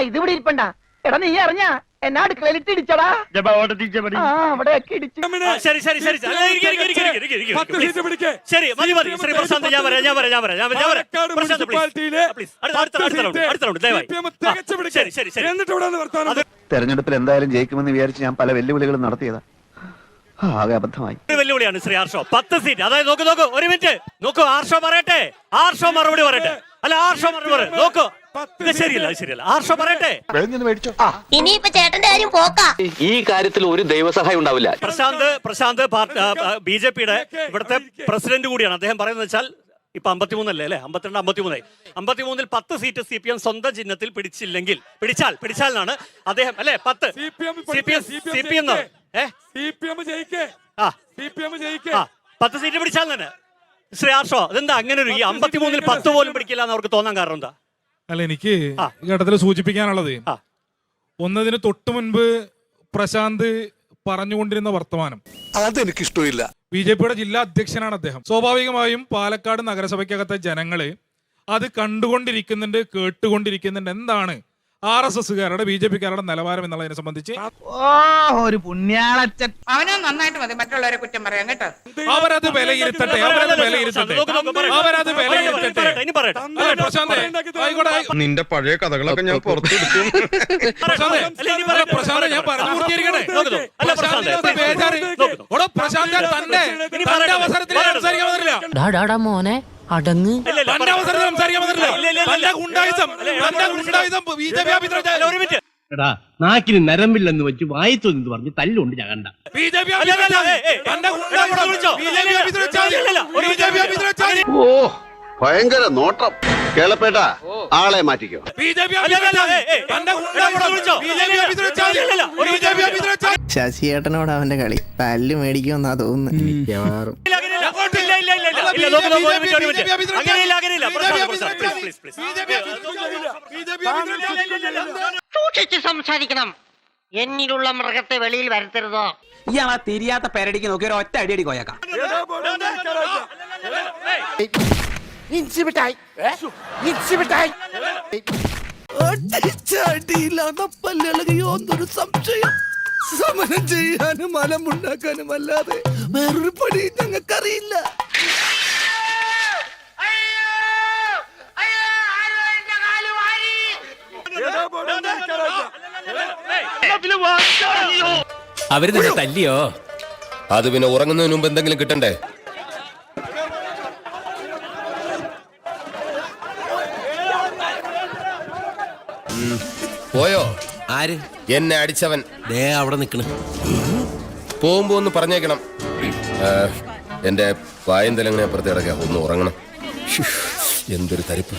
ഇതിവിടെ ഇരിപ്പണ്ട. എടാ നീ അറിഞ്ഞ എന്നാ അടുക്കളയിലിട്ട് ഇടിച്ചടാ. അവിടെയൊക്കെ ഇടിച്ചു. ശരി ശരി ശരി ശരി മതി മതി. ശ്രീ പ്രശാന്ത് ഞാൻ വരാം. ശരി ശരി ശരി. തെരഞ്ഞെടുപ്പിൽ എന്തായാലും ജയിക്കുമെന്ന് വിചാരിച്ച് ഞാൻ പല വെല്ലുവിളികളും നടത്തിയതാ. ആകെ അബദ്ധമായി. വെല്ലുവിളിയാണ് ശ്രീ ആർഷോ. 10 സീറ്റ്. അതായത് നോക്ക് ഒരു മിനിറ്റ് നോക്കൂ. ആർഷോ പറയട്ടെ. ആർഷോ മറുപടി പറയട്ടെ. അല്ല ആർഷോ മറുപടി പറ. നോക്കൂ ശരിയല്ല ശരിയല്ല. ആർഷോ പറയട്ടെ. ഇനിയിപ്പോ ചേട്ടന്റെ കാര്യം പോക്കാ. ഈ കാര്യത്തിൽ ഒരു ദൈവസഹായം ഉണ്ടാവില്ല. പ്രശാന്ത് ബിജെപിയുടെ ഇവിടുത്തെ പ്രസിഡന്റ് കൂടിയാണ്. അദ്ദേഹം പറയുന്നത് വെച്ചാൽ ഇപ്പൊ 53 അല്ലേ 52 53 10 സീറ്റ് CPM സ്വന്തം ചിഹ്നത്തിൽ പിടിച്ചാൽ എന്നാണ് അദ്ദേഹം അല്ലെ 10 സീറ്റ് പിടിച്ചാൽ തന്നെ. ശ്രീ ആർഷോ അതെന്താ അങ്ങനെ ഒരു 53 10 പോലും പിടിക്കില്ല എന്ന് അവർക്ക് തോന്നാൻ കാരണം എന്താ? അല്ല എനിക്ക് ഈ ഘട്ടത്തിൽ സൂചിപ്പിക്കാനുള്ളത് ഒന്നതിന് തൊട്ടു മുൻപ് പ്രശാന്ത് പറഞ്ഞുകൊണ്ടിരുന്ന വർത്തമാനം അതെനിക്ക് ഇഷ്ടമില്ല. BJPയുടെ ജില്ലാ അധ്യക്ഷനാണ് അദ്ദേഹം. സ്വാഭാവികമായും പാലക്കാട് നഗരസഭയ്ക്കകത്തെ ജനങ്ങള് അത് കണ്ടുകൊണ്ടിരിക്കുന്നുണ്ട്, കേട്ടുകൊണ്ടിരിക്കുന്നുണ്ട്. എന്താണ് RSSകാരുടെ BJPക്കാരുടെ നിലവാരം എന്നുള്ളതിനെ സംബന്ധിച്ച് ഒരു പുണ്യാളച്ചൻ. അവനെ നന്നായിട്ട് മതി മറ്റുള്ളവരെ കുറ്റം പറയാൻ കേട്ടോ. അവരത് വിലയിരുത്തട്ടെ. നിന്റെ പഴയ കഥകളൊക്കെ ഞാൻ പുറത്തെടുക്കും. പ്രശാന്ത് ഞാൻ പറഞ്ഞു പൂർത്തീകരിക്കട്ടെ. തന്റെ അവസരത്തിൽ സംസാരിക്കാൻ പറ്റില്ല. മോനെ അടങ്ങ്. തന്റെ അവസരത്തിൽ സംസാരിക്കാൻ പറ്റില്ല. എടാ നാക്കിന് നരമ്പില്ലെന്ന് വെച്ച് വായിത്തു എന്ന് പറഞ്ഞ് തല്ലുകൊണ്ട് ഞകണ്ട. ഓ ഭയങ്കര നോട്ടം. കേളപ്പേട്ട ആളെ മാറ്റിക്കോ. ശശിയേട്ടനോട് അവന്റെ കളി പല്ല് മേടിക്കുമെന്നാ തോന്നുന്നു. സൂക്ഷിച്ച് സംസാരിക്കണം. എന്നിലുള്ള മൃഗത്തെ വെളിയിൽ വരുത്തരുതോ. ഇയാളാ തിരിയാത്ത പേരടിക്ക് നോക്കി ഒരു ഒറ്റ അടിയടി കോയക്കാം. സംശയം സമരം ചെയ്യാനും മലമുണ്ടാക്കാനും അല്ലാതെ വേറൊരു പണി ഞങ്ങൾക്കറിയില്ല. അവര് തന്നെ തല്ലിയോ? അത് പിന്നെ ഉറങ്ങുന്നതിന് മുമ്പ് എന്തെങ്കിലും കിട്ടണ്ടേ? പോയോ? ആര്? എന്നെ അടിച്ചവൻ അവിടെ നിക്കണ്. പോകുമ്പോ ഒന്ന് പറഞ്ഞേക്കണം. എന്റെ പായം തലങ്ങനെ അപ്പുറത്ത് കിടക്കാം. ഒന്ന് ഉറങ്ങണം. എന്തൊരു തരിപ്പ്.